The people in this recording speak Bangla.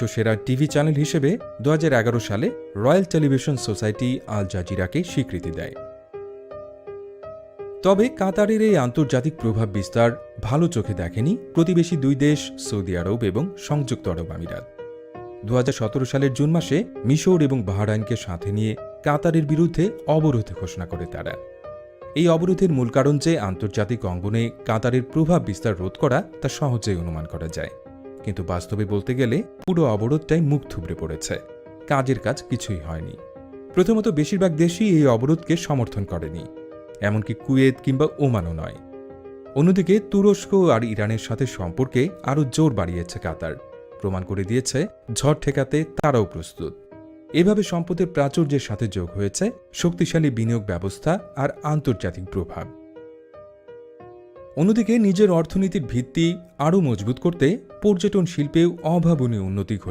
সেরা টিভি চ্যানেল হিসেবে 2011 সালে রয়্যাল টেলিভিশন সোসাইটি আল জাজিরাকে স্বীকৃতি দেয়। তবে কাতারের এই আন্তর্জাতিক প্রভাব বিস্তার ভালো চোখে দেখেনি প্রতিবেশী দুই দেশ সৌদি আরব এবং সংযুক্ত আরব আমিরাত। 2017 সালের জুন মাসে মিশর এবং বাহরাইনকে সাথে নিয়ে কাতারের বিরুদ্ধে অবরোধ ঘোষণা করে তারা। এই অবরোধের মূল কারণ যে আন্তর্জাতিক অঙ্গনে কাতারের প্রভাব বিস্তার রোধ করা তা সহজেই অনুমান করা যায়, কিন্তু বাস্তবে বলতে গেলে পুরো অবরোধটাই মুখ থুবড়ে পড়েছে। কাজের কাজ কিছুই হয়নি। প্রথমত, বেশিরভাগ দেশই এই অবরোধকে সমর্থন করেনি, এমনকি কুয়েত কিংবা ওমানও নয়। অন্যদিকে তুরস্ক আর ইরানের সাথে সম্পর্কে আরও জোর বাড়িয়েছে কাতার, প্রমাণ করে দিয়েছে ঝড় ঠেকাতে তারাও প্রস্তুত। এভাবে সম্পদের প্রাচুর্যের সাথে যোগ হয়েছে শক্তিশালী বিনিয়োগ ব্যবস্থা আর আন্তর্জাতিক প্রভাব। অন্যদিকে নিজের অর্থনীতির ভিত্তি আরও মজবুত করতে পর্যটন শিল্পেও অভাবনীয় উন্নতি ঘটেছে।